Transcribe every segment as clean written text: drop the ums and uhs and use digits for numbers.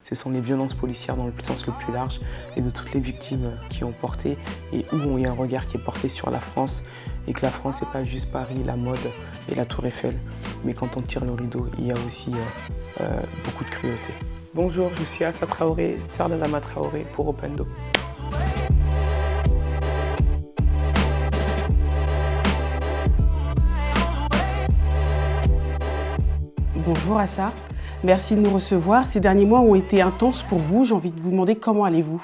ce sont les violences policières dans le sens le plus large et de toutes les victimes qui ont porté et où il y a un regard qui est porté sur la France et que la France n'est pas juste Paris, la mode et la Tour Eiffel, mais quand on tire le rideau, il y a aussi beaucoup de cruauté. Bonjour, je suis Assa Traoré, sœur d'Adama Traoré pour Opendo. Bonjour Assa, merci de nous recevoir. Ces derniers mois ont été intenses pour vous. J'ai envie de vous demander comment allez-vous?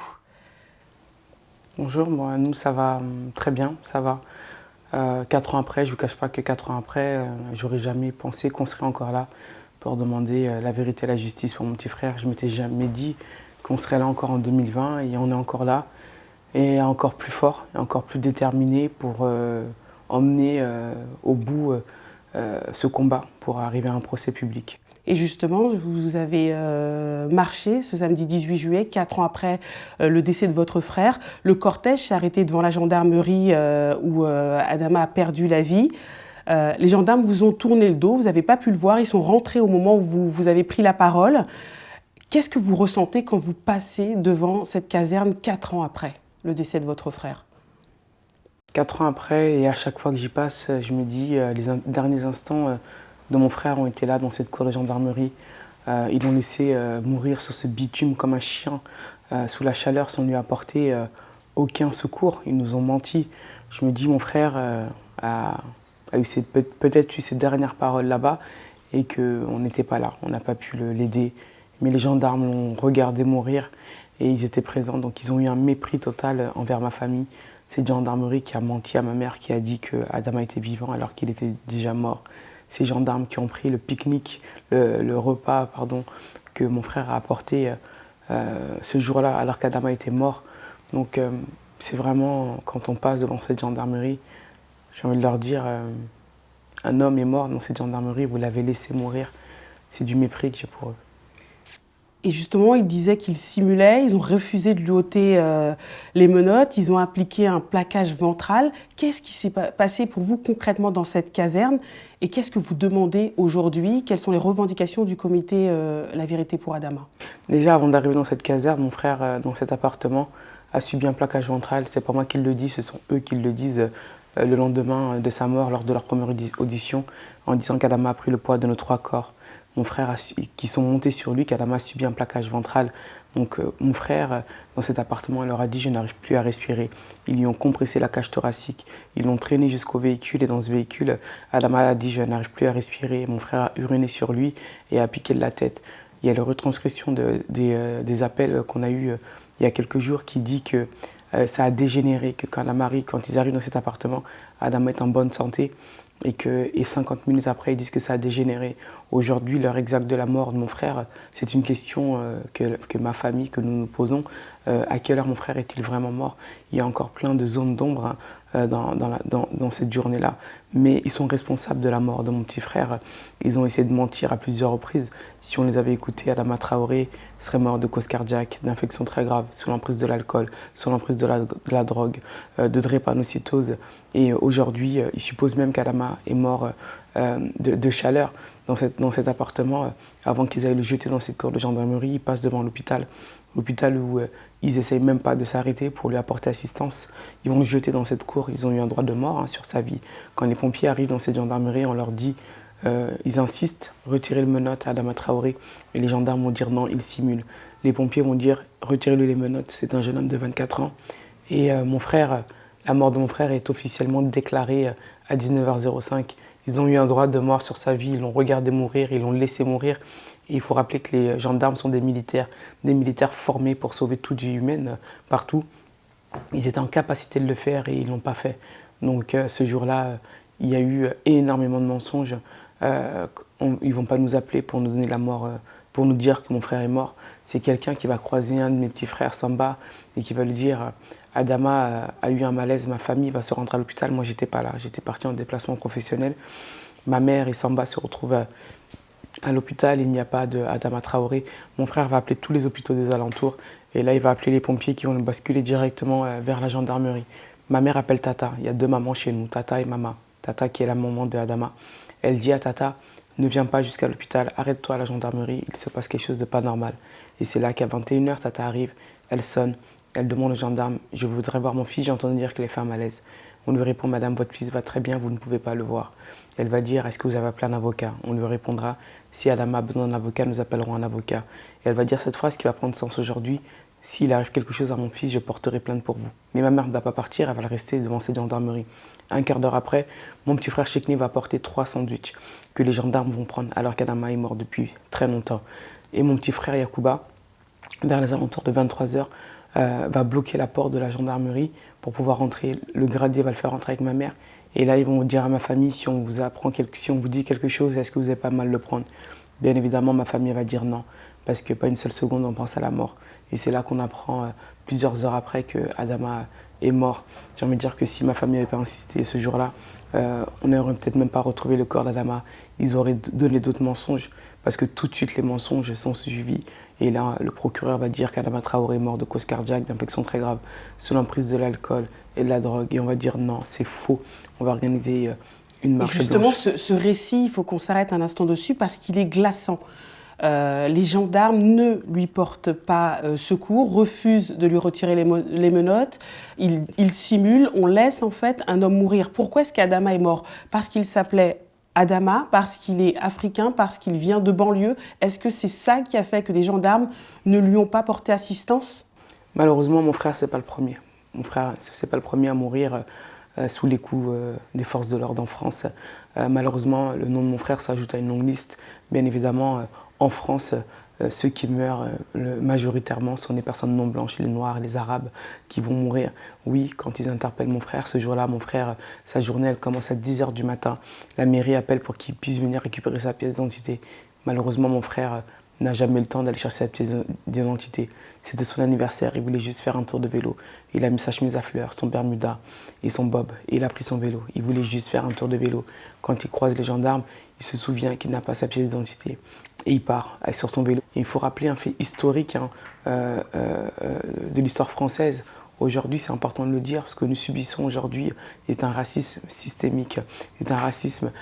Bonjour, nous ça va très bien, ça va. 4 ans après, je ne vous cache pas que 4 ans après, j'aurais jamais pensé qu'on serait encore là pour demander la vérité et la justice pour mon petit frère. Je ne m'étais jamais dit qu'on serait là encore en 2020 et on est encore là et encore plus fort et encore plus déterminé pour emmener au bout ce combat pour arriver à un procès public. Et justement, vous avez marché ce samedi 18 juillet, 4 ans après le décès de votre frère. Le cortège s'est arrêté devant la gendarmerie où Adama a perdu la vie. Les gendarmes vous ont tourné le dos, vous n'avez pas pu le voir, ils sont rentrés au moment où vous avez pris la parole. Qu'est-ce que vous ressentez quand vous passez devant cette caserne 4 ans après le décès de votre frère? 4 ans après, et à chaque fois que j'y passe, je me dis les derniers instants de mon frère ont été là dans cette cour de gendarmerie. Ils l'ont laissé mourir sur ce bitume comme un chien, sous la chaleur, sans lui apporter aucun secours. Ils nous ont menti. Je me dis, mon frère a peut-être eu ses dernières paroles là-bas et qu'on n'était pas là, on n'a pas pu l'aider. Mais les gendarmes l'ont regardé mourir et ils étaient présents, donc ils ont eu un mépris total envers ma famille. Cette gendarmerie qui a menti à ma mère, qui a dit qu'Adama était vivant alors qu'il était déjà mort. Ces gendarmes qui ont pris le pique-nique, le repas que mon frère a apporté ce jour-là alors qu'Adama était mort. Donc c'est vraiment, quand on passe devant cette gendarmerie, j'ai envie de leur dire, un homme est mort dans cette gendarmerie, vous l'avez laissé mourir. C'est du mépris que j'ai pour eux. Et justement, ils disaient qu'ils simulaient, ils ont refusé de lui ôter les menottes, ils ont appliqué un plaquage ventral. Qu'est-ce qui s'est passé pour vous concrètement dans cette caserne? Et qu'est-ce que vous demandez aujourd'hui? Quelles sont les revendications du comité La Vérité pour Adama? Déjà, avant d'arriver dans cette caserne, mon frère, dans cet appartement, a subi un plaquage ventral. C'est pas moi qui le dis, ce sont eux qui le disent le lendemain de sa mort, lors de leur première audition, en disant qu'Adama a pris le poids de nos 3 corps. Mon frère, qui sont montés sur lui, qu'Adama a subi un plaquage ventral. Donc mon frère, dans cet appartement, il leur a dit « je n'arrive plus à respirer ». Ils lui ont compressé la cage thoracique, ils l'ont traîné jusqu'au véhicule et dans ce véhicule, Adama a dit « je n'arrive plus à respirer ». Mon frère a uriné sur lui et a piqué de la tête. Il y a la retranscription des appels qu'on a eus il y a quelques jours qui dit que ça a dégénéré, que quand ils arrivent dans cet appartement, Adama est en bonne santé. Et 50 minutes après, ils disent que ça a dégénéré. Aujourd'hui, l'heure exacte de la mort de mon frère, c'est une question que ma famille, que nous nous posons. À quelle heure mon frère est-il vraiment mort? Il y a encore plein de zones d'ombre dans cette journée-là. Mais ils sont responsables de la mort de mon petit frère. Ils ont essayé de mentir à plusieurs reprises. Si on les avait écoutés, Adama Traoré serait mort de cause cardiaque, d'infection très grave, sous l'emprise de l'alcool, sous l'emprise de la drogue, de drépanocytose. Et aujourd'hui, ils supposent même qu'Adama est mort de chaleur dans cet appartement. Avant qu'ils aillent le jeter dans cette cour de gendarmerie, ils passent devant l'hôpital. L'hôpital où ils n'essayent même pas de s'arrêter pour lui apporter assistance. Ils vont le jeter dans cette cour. Ils ont eu un droit de mort sur sa vie. Quand les pompiers arrivent dans cette gendarmerie, on leur dit, ils insistent, retirez le menottes à Adama Traoré. Et les gendarmes vont dire non, il simule. Les pompiers vont dire, retirez-lui les menottes, c'est un jeune homme de 24 ans. Et la mort de mon frère est officiellement déclarée à 19h05. Ils ont eu un droit de mort sur sa vie, ils l'ont regardé mourir, ils l'ont laissé mourir. Et il faut rappeler que les gendarmes sont des militaires formés pour sauver toute vie humaine partout. Ils étaient en capacité de le faire et ils ne l'ont pas fait. Donc ce jour-là, il y a eu énormément de mensonges. Ils ne vont pas nous appeler pour nous donner la mort, pour nous dire que mon frère est mort. C'est quelqu'un qui va croiser un de mes petits frères, Samba, et qui va lui dire « Adama a eu un malaise, ma famille va se rendre à l'hôpital ». Moi, j'étais pas là, j'étais parti en déplacement professionnel. Ma mère et Samba se retrouvent à l'hôpital, il n'y a pas d'Adama Traoré. Mon frère va appeler tous les hôpitaux des alentours et là, il va appeler les pompiers qui vont le basculer directement vers la gendarmerie. Ma mère appelle Tata, il y a 2 mamans chez nous, Tata et Mama. Tata qui est la maman de Adama. Elle dit à Tata, ne viens pas jusqu'à l'hôpital, arrête-toi à la gendarmerie, il se passe quelque chose de pas normal. Et c'est là qu'à 21h, Tata arrive, elle sonne, elle demande au gendarme « Je voudrais voir mon fils, j'ai entendu dire qu'il est fait un malaise ». On lui répond « Madame, votre fils va très bien, vous ne pouvez pas le voir ». Elle va dire « Est-ce que vous avez appelé un avocat ?» On lui répondra « Si Adama a besoin d'un avocat, nous appellerons un avocat ». Et elle va dire cette phrase qui va prendre sens aujourd'hui « S'il arrive quelque chose à mon fils, je porterai plainte pour vous ». Mais ma mère ne va pas partir, elle va rester devant cette gendarmerie. Un quart d'heure après, mon petit frère Chekni va apporter 3 sandwichs que les gendarmes vont prendre alors qu'Adama est mort depuis très longtemps. Et mon petit frère Yacouba, vers les alentours de 23h, va bloquer la porte de la gendarmerie pour pouvoir rentrer. Le gradier va le faire rentrer avec ma mère. Et là, ils vont dire à ma famille, si on vous dit quelque chose, est-ce que vous n'avez pas mal le prendre? Bien évidemment, ma famille va dire non, parce que pas une seule seconde, on pense à la mort. Et c'est là qu'on apprend plusieurs heures après que Adama est mort. J'ai envie de dire que si ma famille n'avait pas insisté ce jour-là, on n'aurait peut-être même pas retrouvé le corps d'Adama. Ils auraient donné d'autres mensonges, parce que tout de suite, les mensonges sont suivis. Et là, le procureur va dire qu'Adama Traoré est mort de cause cardiaque, d'infection très grave, sous l'emprise de l'alcool et de la drogue. Et on va dire non, c'est faux. On va organiser une marche blanche. Et justement, ce récit, il faut qu'on s'arrête un instant dessus parce qu'il est glaçant. Les gendarmes ne lui portent pas secours, refusent de lui retirer les menottes, ils simulent, on laisse en fait un homme mourir. Pourquoi est-ce qu'Adama est mort? Parce qu'il s'appelait Adama, parce qu'il est africain, parce qu'il vient de banlieue. Est-ce que c'est ça qui a fait que les gendarmes ne lui ont pas porté assistance? Malheureusement, mon frère, c'est pas le premier. Mon frère, c'est pas le premier à mourir sous les coups des forces de l'ordre en France. Malheureusement, le nom de mon frère s'ajoute à une longue liste. Bien évidemment, en France, ceux qui meurent majoritairement sont des personnes non blanches, les noirs, les arabes qui vont mourir. Oui, quand ils interpellent mon frère, ce jour-là, mon frère, sa journée, elle commence à 10h du matin. La mairie appelle pour qu'il puisse venir récupérer sa pièce d'identité. Malheureusement, mon frère n'a jamais eu le temps d'aller chercher sa pièce d'identité. C'était son anniversaire, il voulait juste faire un tour de vélo. Il a mis sa chemise à fleurs, son bermuda et son bob, et il a pris son vélo. Il voulait juste faire un tour de vélo. Quand il croise les gendarmes, il se souvient qu'il n'a pas sa pièce d'identité. Et il part sur son vélo. Et il faut rappeler un fait historique de l'histoire française. Aujourd'hui, c'est important de le dire, ce que nous subissons aujourd'hui est un racisme systémique, est un racisme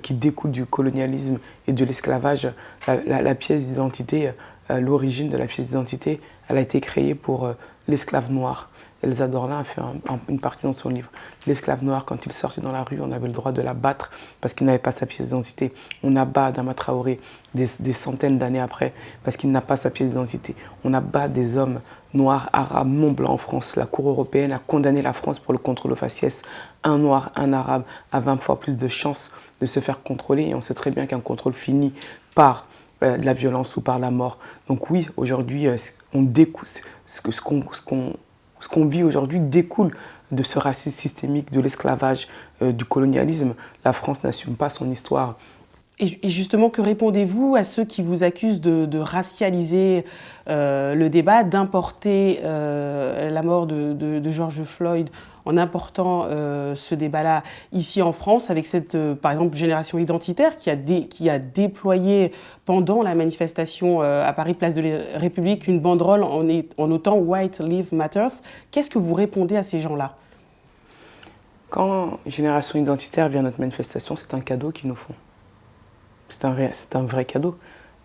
qui découle du colonialisme et de l'esclavage. La pièce d'identité, l'origine de la pièce d'identité, elle a été créée pour l'esclave noir. Elsa Dorlin a fait une partie dans son livre. L'esclave noir, quand il sortait dans la rue, on avait le droit de l'abattre parce qu'il n'avait pas sa pièce d'identité. On abat Adama Traoré des centaines d'années après parce qu'il n'a pas sa pièce d'identité. On abat des hommes noirs, arabes, non blancs en France. La Cour européenne a condamné la France pour le contrôle au faciès. Un noir, un arabe a 20 fois plus de chances de se faire contrôler. Et on sait très bien qu'un contrôle finit par la violence ou par la mort. Donc oui, aujourd'hui, ce qu'on vit aujourd'hui découle de ce racisme systémique, de l'esclavage, du colonialisme. La France n'assume pas son histoire. Et justement, que répondez-vous à ceux qui vous accusent de racialiser le débat, d'importer la mort de George Floyd en important ce débat-là ici en France, avec cette, par exemple, génération identitaire qui a déployé pendant la manifestation à Paris, place de la République, une banderole en notant « White Lives Matters ». Qu'est-ce que vous répondez à ces gens-là? Quand Génération Identitaire vient à notre manifestation, c'est un cadeau qu'ils nous font. C'est un vrai cadeau.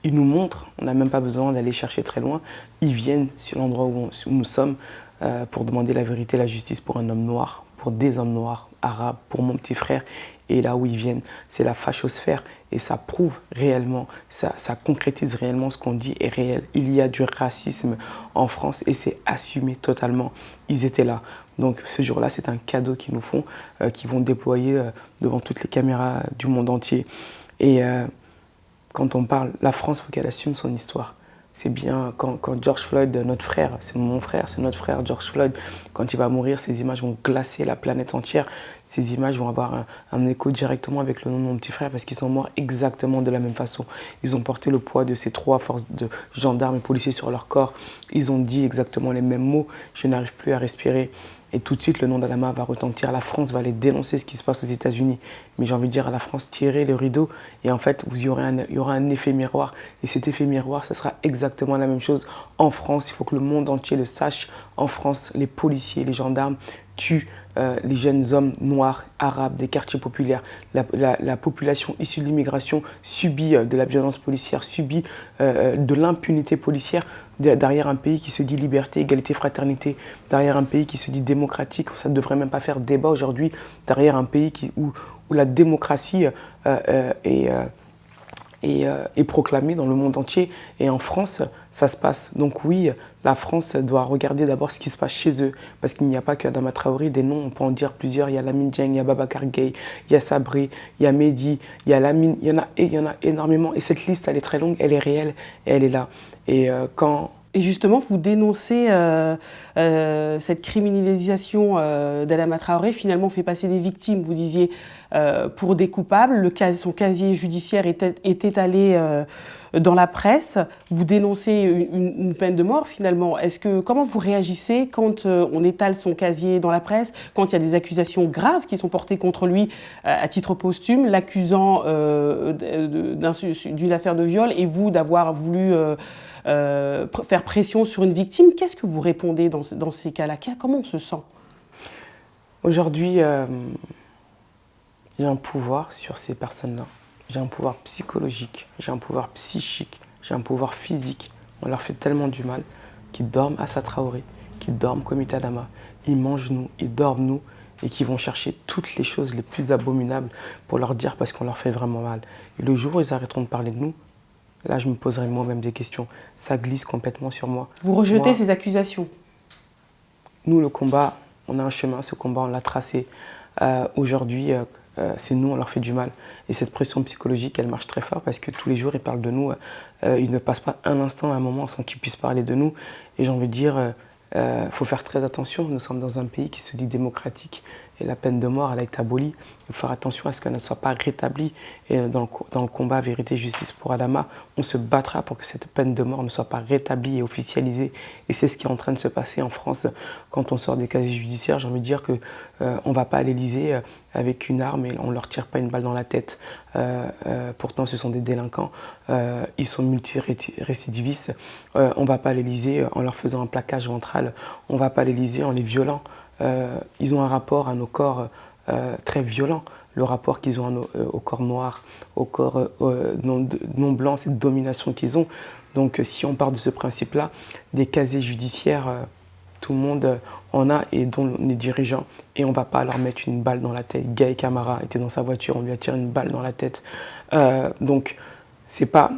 Ils nous montrent, on n'a même pas besoin d'aller chercher très loin. Ils viennent sur l'endroit où nous sommes pour demander la vérité et la justice pour un homme noir, pour des hommes noirs, arabes, pour mon petit frère. Et là où ils viennent, c'est la fachosphère. Et ça prouve réellement, ça concrétise réellement ce qu'on dit est réel. Il y a du racisme en France et c'est assumé totalement. Ils étaient là. Donc ce jour-là, c'est un cadeau qu'ils nous font, qu'ils vont déployer devant toutes les caméras du monde entier. Et quand on parle, la France, il faut qu'elle assume son histoire. C'est bien quand George Floyd, notre frère, c'est mon frère, c'est notre frère George Floyd, quand il va mourir, ces images vont glacer la planète entière. Ces images vont avoir un écho directement avec le nom de mon petit frère parce qu'ils sont morts exactement de la même façon. Ils ont porté le poids de ces 3 forces de gendarmes et policiers sur leur corps. Ils ont dit exactement les mêmes mots. Je n'arrive plus à respirer. Et tout de suite, le nom d'Adama va retentir. La France va aller dénoncer ce qui se passe aux États-Unis. Mais j'ai envie de dire à la France, tirez le rideau. Et en fait, il y aura un effet miroir. Et cet effet miroir, ça sera exactement la même chose en France. Il faut que le monde entier le sache. En France, les policiers, les gendarmes tuent les jeunes hommes noirs, arabes, des quartiers populaires, la population issue de l'immigration subit de la violence policière, subit de l'impunité policière derrière un pays qui se dit liberté, égalité, fraternité, derrière un pays qui se dit démocratique, ça ne devrait même pas faire débat aujourd'hui, derrière un pays où la démocratie est proclamée dans le monde entier. Et en France, ça se passe. Donc oui, la France doit regarder d'abord ce qui se passe chez eux, parce qu'il n'y a pas qu'Adama Traoré, des noms, on peut en dire plusieurs. Il y a Lamine Dieng, il y a Babacar Gueye, il y a Sabré, il y a Mehdi, il y a Lamine, il y en a énormément. Et cette liste, elle est très longue, elle est réelle et elle est là. Et justement, vous dénoncez cette criminalisation d'Adama Traoré, finalement fait passer des victimes, vous disiez, pour des coupables. Son casier judiciaire est étalé dans la presse. Vous dénoncez une peine de mort, finalement. Comment vous réagissez quand on étale son casier dans la presse, quand il y a des accusations graves qui sont portées contre lui à titre posthume, l'accusant d'une affaire de viol et vous d'avoir voulu faire pression sur une victime? Qu'est-ce que vous répondez dans ces cas-là? Comment on se sent? Aujourd'hui, j'ai un pouvoir sur ces personnes-là. J'ai un pouvoir psychologique, j'ai un pouvoir psychique, j'ai un pouvoir physique. On leur fait tellement du mal qu'ils dorment à Assa Traoré, qu'ils dorment comme Adama. Ils mangent nous, ils dorment nous et qu'ils vont chercher toutes les choses les plus abominables pour leur dire parce qu'on leur fait vraiment mal. Et le jour où ils arrêteront de parler de nous, là, je me poserai moi-même des questions. Ça glisse complètement sur moi. Vous rejetez ces accusations? Nous, le combat, on a un chemin. Ce combat, on l'a tracé. Aujourd'hui, c'est nous, on leur fait du mal. Et cette pression psychologique, elle marche très fort parce que tous les jours, ils parlent de nous. Ils ne passent pas un instant, un moment sans qu'ils puissent parler de nous. Et j'ai envie de dire, faut faire très attention. Nous sommes dans un pays qui se dit démocratique. Et la peine de mort, elle a été abolie. Il faut faire attention à ce qu'elle ne soit pas rétablie. Et dans le combat Vérité Justice pour Adama, on se battra pour que cette peine de mort ne soit pas rétablie et officialisée. Et c'est ce qui est en train de se passer en France quand on sort des casiers judiciaires. J'ai envie de dire qu'on ne va pas à l'Élysée avec une arme et on ne leur tire pas une balle dans la tête. Pourtant, ce sont des délinquants. Ils sont multirécidivistes. On ne va pas à l'Élysée en leur faisant un plaquage ventral. On ne va pas à l'Élysée en les violant. Ils ont un rapport à nos corps très violent, le rapport qu'ils ont au corps noir, au corps non blanc, cette domination qu'ils ont. Donc si on part de ce principe-là, des casiers judiciaires, tout le monde en a et dont les dirigeants, et on ne va pas leur mettre une balle dans la tête. Gaye Camara était dans sa voiture, on lui a tiré une balle dans la tête. Donc c'est pas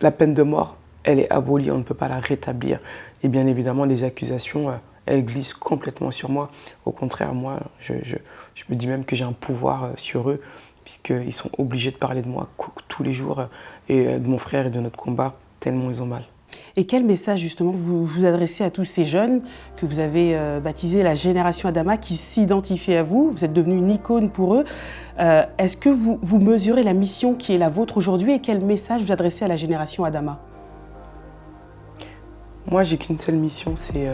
la peine de mort, elle est abolie, on ne peut pas la rétablir. Et bien évidemment, les accusations, elles glissent complètement sur moi. Au contraire, moi, je me dis même que j'ai un pouvoir sur eux, puisqu'ils sont obligés de parler de moi tous les jours, et de mon frère et de notre combat, tellement ils ont mal. Et quel message justement vous adressez à tous ces jeunes que vous avez baptisé la génération Adama, qui s'identifient à vous? Vous êtes devenu une icône pour eux. Est-ce que vous mesurez la mission qui est la vôtre aujourd'hui et quel message vous adressez à la génération Adama? Moi, j'ai qu'une seule mission, c'est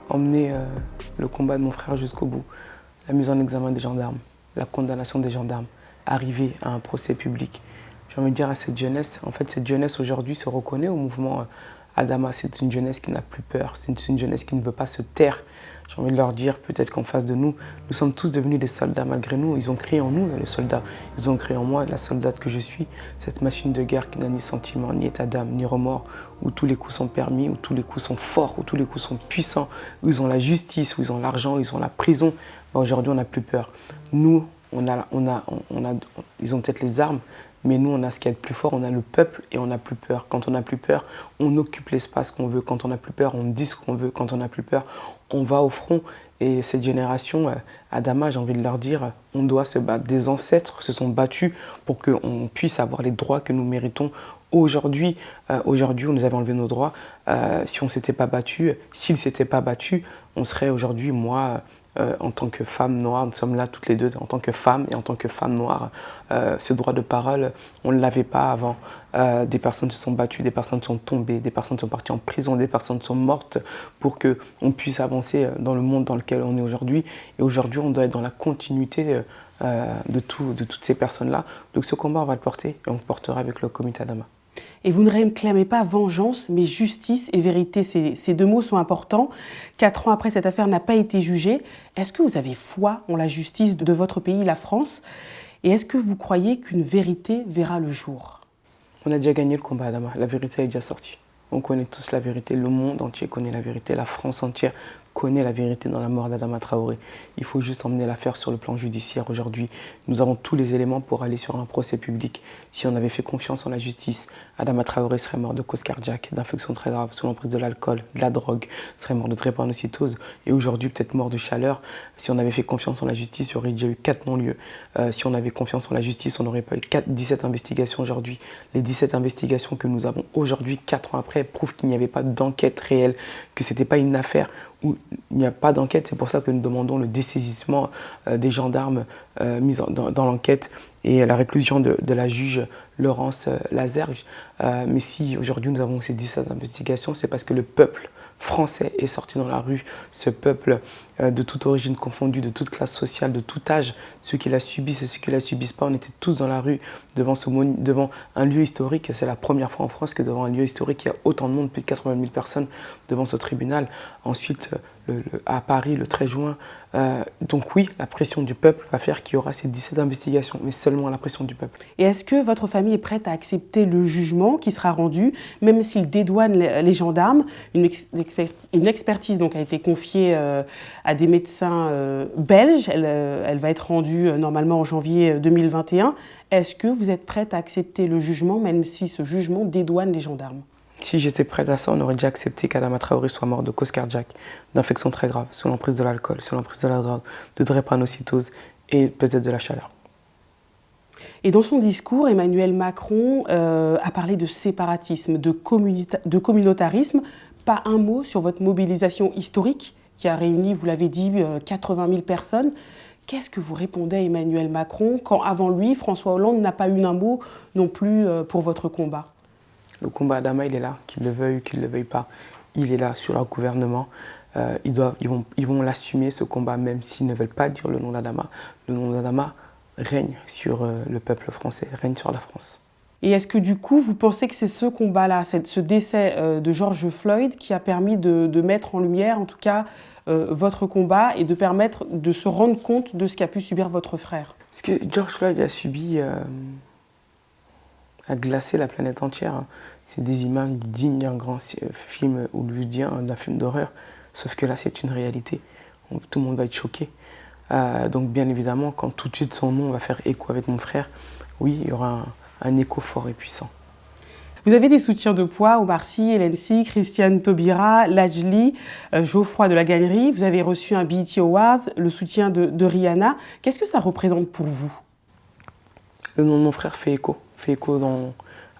emmener le combat de mon frère jusqu'au bout, la mise en examen des gendarmes, la condamnation des gendarmes, arriver à un procès public. J'ai envie de dire à cette jeunesse, en fait cette jeunesse aujourd'hui se reconnaît au mouvement Adama, c'est une jeunesse qui n'a plus peur, c'est une jeunesse qui ne veut pas se taire. J'ai envie de leur dire peut-être qu'en face de nous, nous sommes tous devenus des soldats malgré nous. Ils ont créé en nous le soldat, ils ont créé en moi la soldate que je suis, cette machine de guerre qui n'a ni sentiment, ni état d'âme, ni remords, où tous les coups sont permis, où tous les coups sont forts, où tous les coups sont puissants, où ils ont la justice, où ils ont l'argent, où ils ont la prison. Aujourd'hui, on n'a plus peur. Nous, ils ont peut-être les armes, mais nous, on a ce qu'il y a de plus fort, on a le peuple et on n'a plus peur. Quand on n'a plus peur, on occupe l'espace qu'on veut. Quand on n'a plus peur, on dit ce qu'on veut. Quand on n'a plus peur, on va au front. Et cette génération, Adama, j'ai envie de leur dire, on doit se battre. Des ancêtres se sont battus pour qu'on puisse avoir les droits que nous méritons. Aujourd'hui, on nous avait enlevé nos droits. Si on ne s'était pas battu, s'ils ne s'étaient pas battus, on serait aujourd'hui, moi, en tant que femme noire, nous sommes là toutes les deux, en tant que femme et en tant que femme noire, ce droit de parole, on ne l'avait pas avant. Des personnes se sont battues, des personnes sont tombées, des personnes sont parties en prison, des personnes sont mortes pour qu'on puisse avancer dans le monde dans lequel on est aujourd'hui. Et aujourd'hui, on doit être dans la continuité de toutes ces personnes-là. Donc ce combat, on va le porter et on le portera avec le comité Adama. Et vous ne réclamez pas vengeance, mais justice et vérité. Ces deux mots sont importants. 4 ans après, cette affaire n'a pas été jugée. Est-ce que vous avez foi en la justice de votre pays, la France? Et est-ce que vous croyez qu'une vérité verra le jour? On a déjà gagné le combat, Adama. La vérité est déjà sortie. On connaît tous la vérité. Le monde entier connaît la vérité. La France entière connaît la vérité dans la mort d'Adama Traoré. Il faut juste emmener l'affaire sur le plan judiciaire aujourd'hui. Nous avons tous les éléments pour aller sur un procès public. Si on avait fait confiance en la justice, Adama Traoré serait mort de cause cardiaque, d'infection très grave, sous l'emprise de l'alcool, de la drogue, serait mort de drépanocytose et aujourd'hui peut-être mort de chaleur. Si on avait fait confiance en la justice, il y aurait déjà eu 4 non-lieux. Si on avait confiance en la justice, on n'aurait pas eu 17 investigations aujourd'hui. Les 17 investigations que nous avons aujourd'hui, 4 ans après, prouvent qu'il n'y avait pas d'enquête réelle, que ce n'était pas une affaire où il n'y a pas d'enquête. C'est pour ça que nous demandons le dessaisissement des gendarmes mis dans l'enquête et la réclusion de la juge Laurence Lazergue. Mais si aujourd'hui nous avons ces 17 investigations, c'est parce que le peuple français est sorti dans la rue, ce peuple de toute origine confondue, de toute classe sociale, de tout âge, ceux qui la subissent et ceux qui la subissent pas, on était tous dans la rue devant un lieu historique. C'est la première fois en France que devant un lieu historique, il y a autant de monde, plus de 80 000 personnes devant ce tribunal. Ensuite, à Paris, le 13 juin. Donc oui, la pression du peuple va faire qu'il y aura ces 17 investigations, mais seulement la pression du peuple. Et est-ce que votre famille est prête à accepter le jugement qui sera rendu, même s'il dédouane les gendarmes? Une expertise donc a été confiée à des médecins belges. Elle va être rendue normalement en janvier 2021. Est-ce que vous êtes prête à accepter le jugement, même si ce jugement dédouane les gendarmes? Si j'étais prête à ça, on aurait déjà accepté qu'Adama Traoré soit mort de cause cardiaque, d'infection très grave, sous l'emprise de l'alcool, sous l'emprise de la drogue, de drépanocytose et peut-être de la chaleur. Et dans son discours, Emmanuel Macron a parlé de séparatisme, de communautarisme. Pas un mot sur votre mobilisation historique qui a réuni, vous l'avez dit, 80 000 personnes. Qu'est-ce que vous répondez à Emmanuel Macron quand, avant lui, François Hollande n'a pas eu un mot non plus pour votre combat? Le combat Adama, il est là, qu'il le veuille ou qu'il ne le veuille pas. Il est là sur leur gouvernement. Ils vont l'assumer, ce combat, même s'ils ne veulent pas dire le nom d'Adama. Le nom d'Adama règne sur le peuple français, règne sur la France. Et est-ce que du coup, vous pensez que c'est ce combat-là, ce décès de George Floyd qui a permis de mettre en lumière, en tout cas, votre combat et de permettre de se rendre compte de ce qu'a pu subir votre frère? Ce que George Floyd a subi a glacé la planète entière. C'est des images dignes d'un grand film hollywoodien, d'un film d'horreur. Sauf que là, c'est une réalité. Tout le monde va être choqué. Donc bien évidemment, quand tout de suite son nom va faire écho avec mon frère, oui, il y aura un écho fort et puissant. Vous avez des soutiens de poids, Omar Sy, Hélène Sy, Christiane Taubira, Lajli, Geoffroy de la Galerie. Vous avez reçu un BET Awards, le soutien de Rihanna. Qu'est-ce que ça représente pour vous? Le nom de mon frère fait écho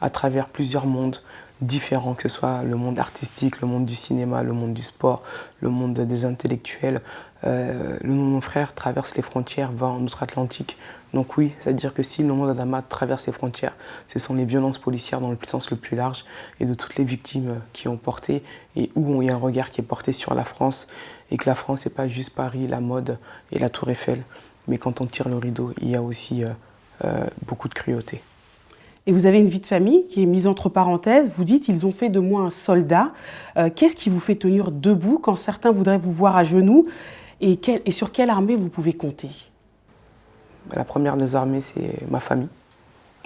à travers plusieurs mondes différents, que ce soit le monde artistique, le monde du cinéma, le monde du sport, le monde des intellectuels. Le nom de mon frère traverse les frontières, va en outre-Atlantique. Donc oui, c'est-à-dire que si le nom d'Adama traverse les frontières, ce sont les violences policières dans le sens le plus large et de toutes les victimes qui ont porté et où il y a un regard qui est porté sur la France et que la France n'est pas juste Paris, la mode et la Tour Eiffel, mais quand on tire le rideau, il y a aussi beaucoup de cruauté. Et vous avez une vie de famille qui est mise entre parenthèses. Vous dites ils ont fait de moi un soldat. Qu'est-ce qui vous fait tenir debout quand certains voudraient vous voir à genoux et sur quelle armée vous pouvez compter? La première des armées, c'est ma famille.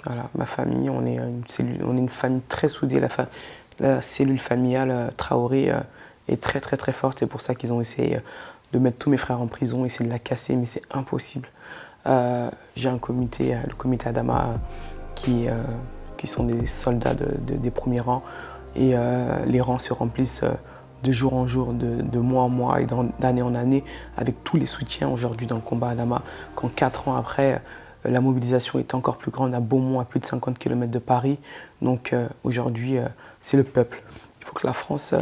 Voilà, ma famille, on est une famille très soudée. La cellule familiale Traoré est très très très forte. C'est pour ça qu'ils ont essayé de mettre tous mes frères en prison, essayer de la casser, mais c'est impossible. J'ai un comité, le comité Adama, qui sont des soldats des premiers rangs. Et les rangs se remplissent de jour en jour, de mois en mois et d'année en année, avec tous les soutiens aujourd'hui dans le combat Adama. Quand 4 ans après, la mobilisation est encore plus grande à Beaumont, à plus de 50 km de Paris. Donc aujourd'hui, c'est le peuple. Il faut que la France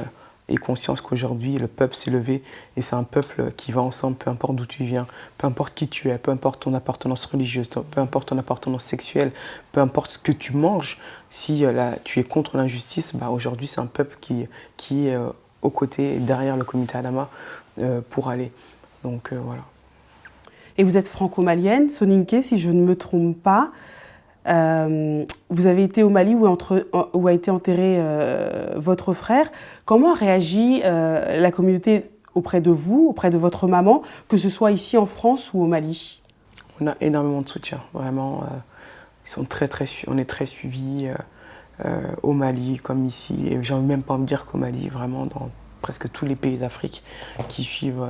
ait conscience qu'aujourd'hui, le peuple s'est levé et c'est un peuple qui va ensemble, peu importe d'où tu viens, peu importe qui tu es, peu importe ton appartenance religieuse, peu importe ton appartenance sexuelle, peu importe ce que tu manges. Si tu es contre l'injustice, bah, aujourd'hui, c'est un peuple qui est aux côtés et derrière le comité Adama pour aller. Donc voilà. Et vous êtes franco-malienne, Soninké, si je ne me trompe pas. Vous avez été au Mali où a été enterré votre frère. Comment a réagi la communauté auprès de vous, auprès de votre maman, que ce soit ici en France ou au Mali? On a énormément de soutien, vraiment. On est très suivis au Mali comme ici. Et j'ai envie même pas me dire qu'au Mali, vraiment dans presque tous les pays d'Afrique qui suivent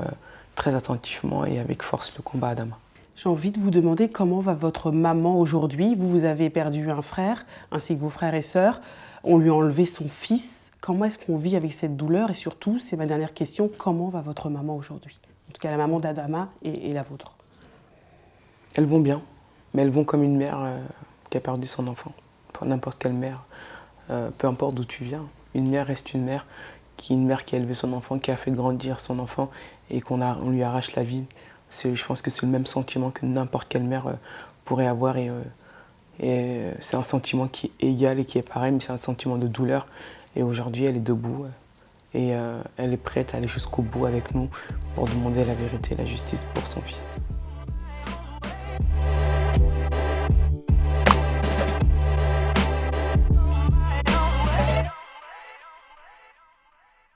très attentivement et avec force le combat Adama. J'ai envie de vous demander comment va votre maman aujourd'hui. Vous avez perdu un frère, ainsi que vos frères et sœurs. On lui a enlevé son fils. Comment est-ce qu'on vit avec cette douleur? Et surtout, c'est ma dernière question, comment va votre maman aujourd'hui? En tout cas, la maman d'Adama et la vôtre. Elles vont bien, mais elles vont comme une mère qui a perdu son enfant. Pour n'importe quelle mère, peu importe d'où tu viens. Une mère reste une mère qui a élevé son enfant, qui a fait grandir son enfant et on lui arrache la vie. Je pense que c'est le même sentiment que n'importe quelle mère pourrait avoir et c'est un sentiment qui est égal et qui est pareil, mais c'est un sentiment de douleur. Et aujourd'hui, elle est debout et elle est prête à aller jusqu'au bout avec nous pour demander la vérité et la justice pour son fils.